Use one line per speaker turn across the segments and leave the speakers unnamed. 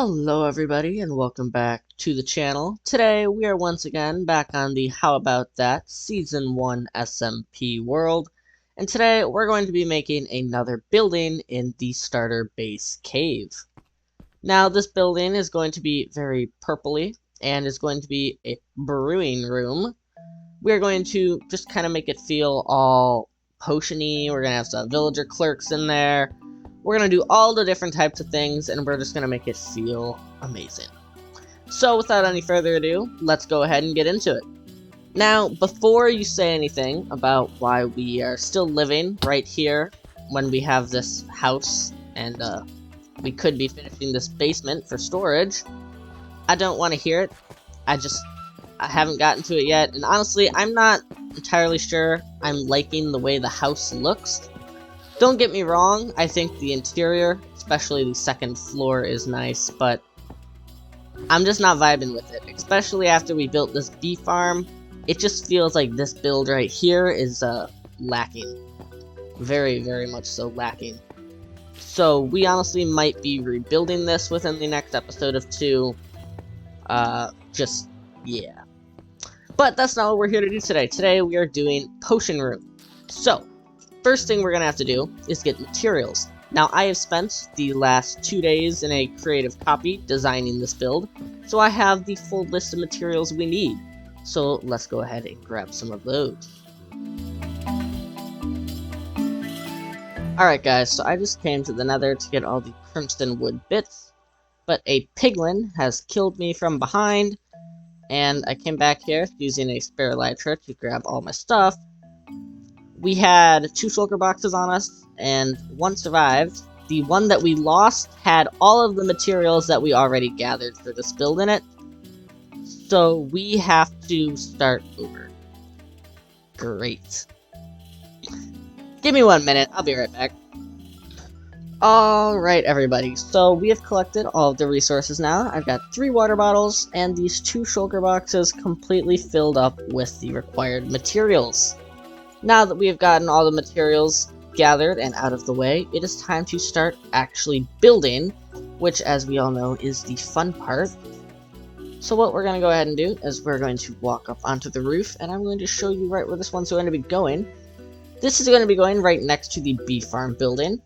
Hello everybody and welcome back to the channel. Today we are once again back on the How About That Season 1 SMP world. And today we're going to be making another building in the starter base cave. Now this building is going to be very purpley and is going to be a brewing room. We're going to just kind of make it feel all potion-y. We're going to have some villager clerks in there. We're going to do all the different types of things, and we're just going to make it feel amazing. So without any further ado, let's go ahead and get into it. Now, before you say anything about why we are still living right here when we have this house, and we could be finishing this basement for storage, I don't want to hear it. I haven't gotten to it yet, and honestly, I'm not entirely sure I'm liking the way the house looks. Don't get me wrong, I think the interior, especially the second floor, is nice, but I'm just not vibing with it. Especially after we built this bee farm, it just feels like this build right here is lacking. Very, very much so lacking. So we honestly might be rebuilding this within the next episode of 2. Yeah. But that's not what we're here to do today. Today we are doing potion room. So, first thing we're going to have to do is get materials. Now, I have spent the last 2 days in a creative copy designing this build, so I have the full list of materials we need. So let's go ahead and grab some of those. Alright guys, so I just came to the nether to get all the crimson wood bits, but a piglin has killed me from behind, and I came back here using a spare elytra to grab all my stuff. We had 2 shulker boxes on us, and 1 survived. The one that we lost had all of the materials that we already gathered for this build in it. So we have to start over. Great. Give me 1 minute, I'll be right back. Alright everybody, so we have collected all of the resources now. I've got 3 water bottles, and these 2 shulker boxes completely filled up with the required materials. Now that we have gotten all the materials gathered and out of the way, it is time to start actually building, which, as we all know, is the fun part. So what we're going to go ahead and do is we're going to walk up onto the roof, and I'm going to show you right where this one's going to be going. This is going to be going right next to the bee farm building.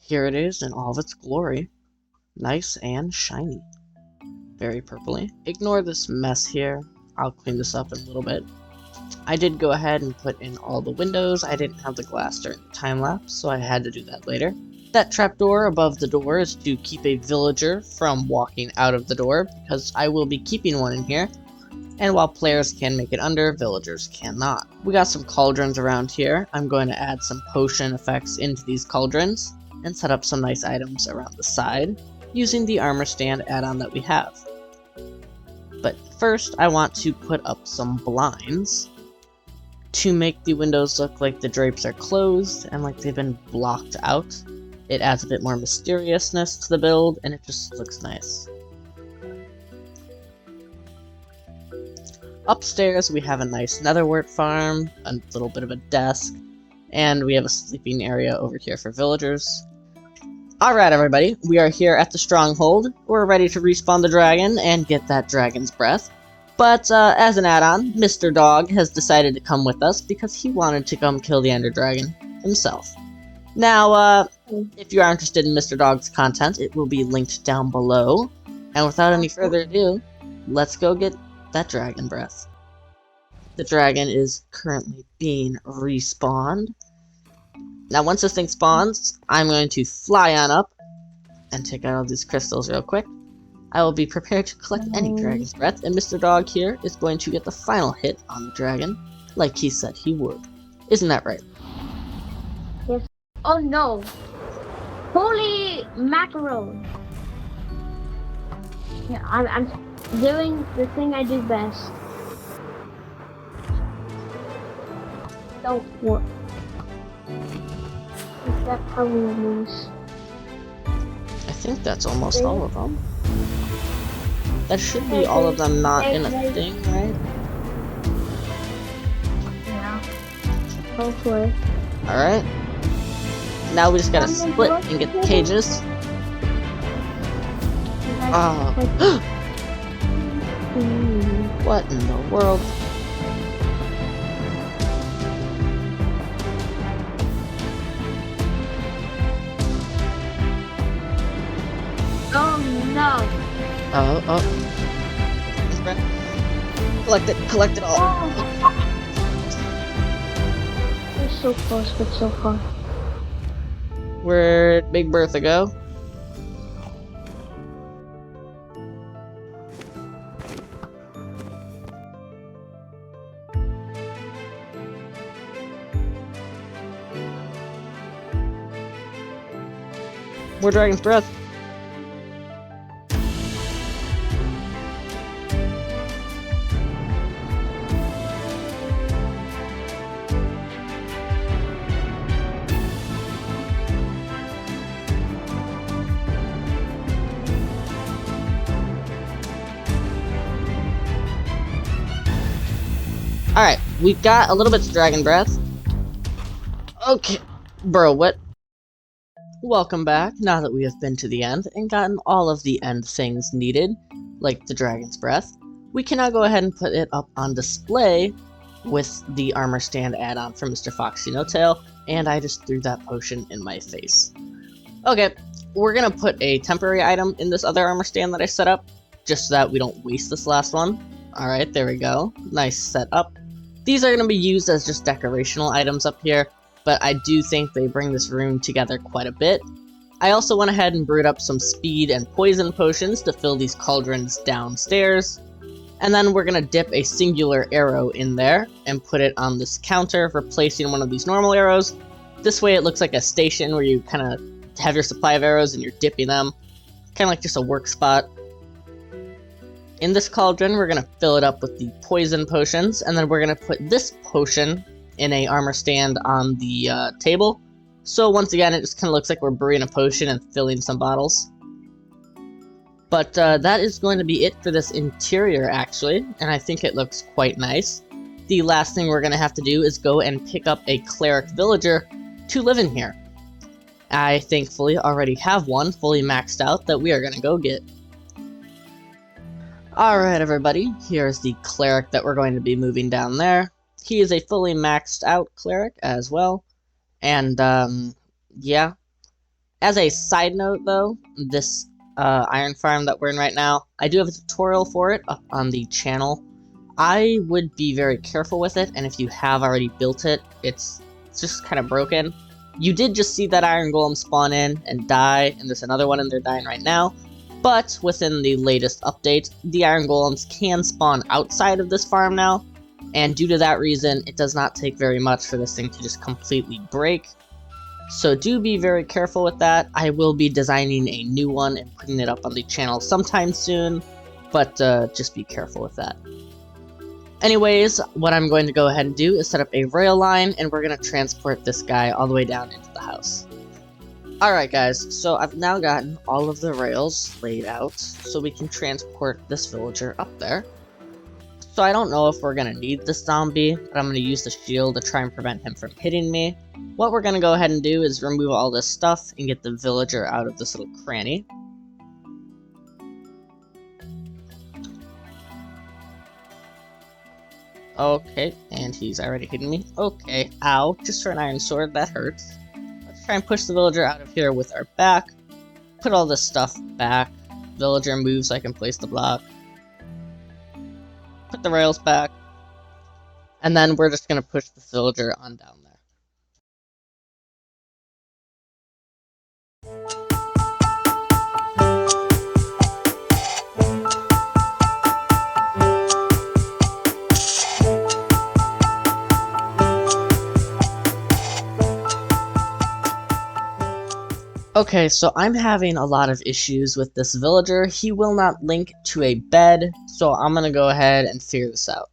Here it is in all of its glory. Nice and shiny. Very purpley. Ignore this mess here. I'll clean this up in a little bit. I did go ahead and put in all the windows. I didn't have the glass during the time lapse, so I had to do that later. That trapdoor above the door is to keep a villager from walking out of the door, because I will be keeping one in here. And while players can make it under, villagers cannot. We got some cauldrons around here. I'm going to add some potion effects into these cauldrons and set up some nice items around the side using the armor stand add-on that we have. But first, I want to put up some blinds to make the windows look like the drapes are closed and like they've been blocked out. It adds a bit more mysteriousness to the build, and it just looks nice. Upstairs, we have a nice netherwort farm, a little bit of a desk, and we have a sleeping area over here for villagers. Alright everybody, we are here at the stronghold. We're ready to respawn the dragon and get that dragon's breath. But as an add-on, Mr. Dog has decided to come with us because he wanted to come kill the Ender Dragon himself. Now, if you are interested in Mr. Dog's content, it will be linked down below. And without any further ado, let's go get that dragon breath. The dragon is currently being respawned. Now once this thing spawns, I'm going to fly on up and take out all these crystals real quick. I will be prepared to collect any dragon's breath, and Mr. Dog here is going to get the final hit on the dragon, like he said he would. Isn't that right?
Yes. Oh no! Holy mackerel! Yeah, I'm doing the thing I do best. Don't work. Is that how we lose?
I think that's almost all of them. That should be all of them not in a thing, right?
Yeah. Hopefully.
Alright. Now we just gotta split and get the cages. Oh. What in the world?
Oh no!
Oh. Collect it all.
Oh. We're so close, but so far.
Where'd Big Bertha go? More Dragon's Breath. Alright, we got a little bit of Dragon Breath. Okay, bro, what? Welcome back, now that we have been to the end and gotten all of the end things needed, like the Dragon's Breath, we can now go ahead and put it up on display with the armor stand add-on for Mr. Foxy No Tail, and I just threw that potion in my face. Okay, we're gonna put a temporary item in this other armor stand that I set up, just so that we don't waste this last one. Alright, there we go. Nice setup. These are gonna be used as just decorational items up here, but I do think they bring this room together quite a bit. I also went ahead and brewed up some speed and poison potions to fill these cauldrons downstairs. And then we're going to dip a singular arrow in there and put it on this counter, replacing one of these normal arrows. This way it looks like a station where you kind of have your supply of arrows and you're dipping them. Kind of like just a work spot. In this cauldron, we're going to fill it up with the poison potions, and then we're going to put this potion in a armor stand on the table. So once again, it just kind of looks like we're brewing a potion and filling some bottles. But that is going to be it for this interior, actually, and I think it looks quite nice. The last thing we're going to have to do is go and pick up a cleric villager to live in here. I thankfully already have one fully maxed out that we are going to go get. Alright everybody, here's the cleric that we're going to be moving down there. He is a fully maxed out cleric as well. And, yeah. As a side note though, this iron farm that we're in right now, I do have a tutorial for it up on the channel. I would be very careful with it, and if you have already built it, it's just kind of broken. You did just see that iron golem spawn in and die, and there's another one in there dying right now. But within the latest update, the iron golems can spawn outside of this farm now, and due to that reason, it does not take very much for this thing to just completely break. So do be very careful with that. I will be designing a new one and putting it up on the channel sometime soon, but just be careful with that. Anyways, what I'm going to go ahead and do is set up a rail line, and we're going to transport this guy all the way down into the house. Alright guys, so I've now gotten all of the rails laid out, so we can transport this villager up there. So I don't know if we're going to need this zombie, but I'm going to use the shield to try and prevent him from hitting me. What we're going to go ahead and do is remove all this stuff and get the villager out of this little cranny. Okay, and he's already hitting me. Okay, ow, just for an iron sword, that hurts. Let's try and push the villager out of here with our back. Put all this stuff back. Villager move so I can place the block. Put the rails back. And then we're just going to push the villager on down there. Okay, so I'm having a lot of issues with this villager. He will not link to a bed, so I'm gonna go ahead and figure this out.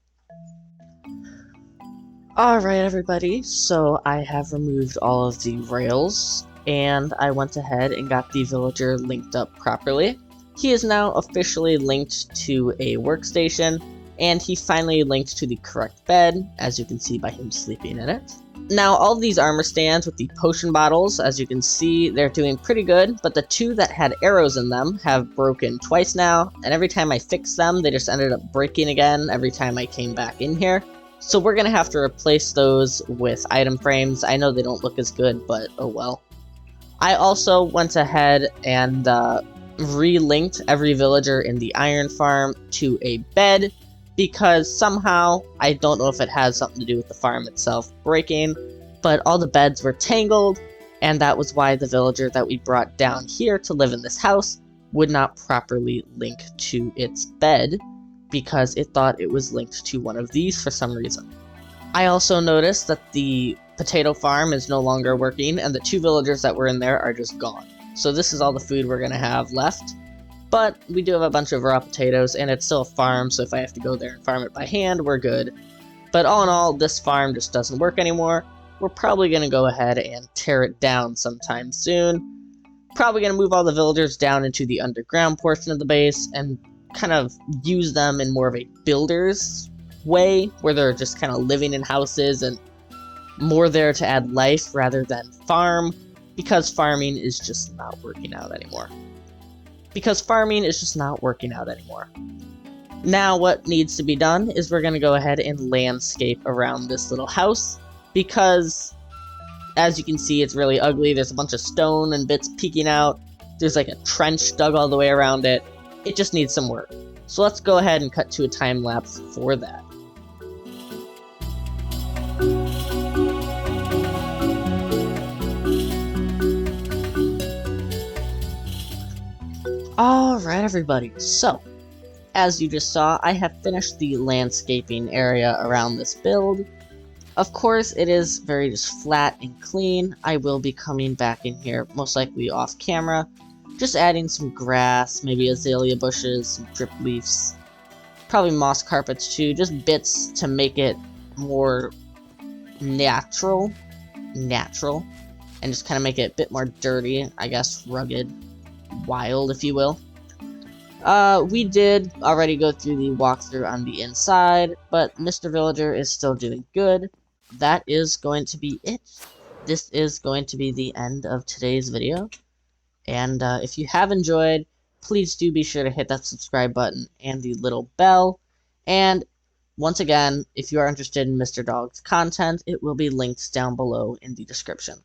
Alright everybody, so I have removed all of the rails, and I went ahead and got the villager linked up properly. He is now officially linked to a workstation, and he finally linked to the correct bed, as you can see by him sleeping in it. Now, all of these armor stands with the potion bottles, as you can see, they're doing pretty good, but the two that had arrows in them have broken twice now, and every time I fixed them, they just ended up breaking again every time I came back in here. So we're gonna have to replace those with item frames. I know they don't look as good, but oh well. I also went ahead and re-linked every villager in the iron farm to a bed, because somehow, I don't know if it has something to do with the farm itself breaking, but all the beds were tangled, and that was why the villager that we brought down here to live in this house would not properly link to its bed, because it thought it was linked to one of these for some reason. I also noticed that the potato farm is no longer working, and the two villagers that were in there are just gone. So this is all the food we're going to have left. But we do have a bunch of raw potatoes, and it's still a farm, so if I have to go there and farm it by hand, we're good. But all in all, this farm just doesn't work anymore. We're probably going to go ahead and tear it down sometime soon. Probably going to move all the villagers down into the underground portion of the base, and kind of use them in more of a builder's way, where they're just kind of living in houses and more there to add life rather than farm, because farming is just not working out anymore. Now what needs to be done is we're going to go ahead and landscape around this little house, because as you can see, it's really ugly. There's a bunch of stone and bits peeking out. There's like a trench dug all the way around it. It just needs some work. So let's go ahead and cut to a time lapse for that. Alright everybody, so as you just saw, I have finished the landscaping area around this build. Of course, it is very just flat and clean. I will be coming back in here, most likely off camera, just adding some grass, maybe azalea bushes, some drip leaves, probably moss carpets too, just bits to make it more natural, and just kind of make it a bit more dirty, I guess, rugged, wild, if you will. We did already go through the walkthrough on the inside, but Mr. Villager is still doing good. That is going to be it. This is going to be the end of today's video. And if you have enjoyed, please do be sure to hit that subscribe button and the little bell. And once again, if you are interested in Mr. Dog's content, it will be linked down below in the description.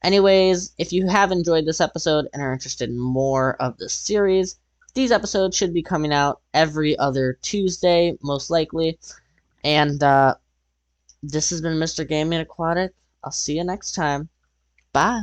Anyways, if you have enjoyed this episode and are interested in more of this series, these episodes should be coming out every other Tuesday, most likely. And this has been Mr. Gaming Aquatic. I'll see you next time. Bye.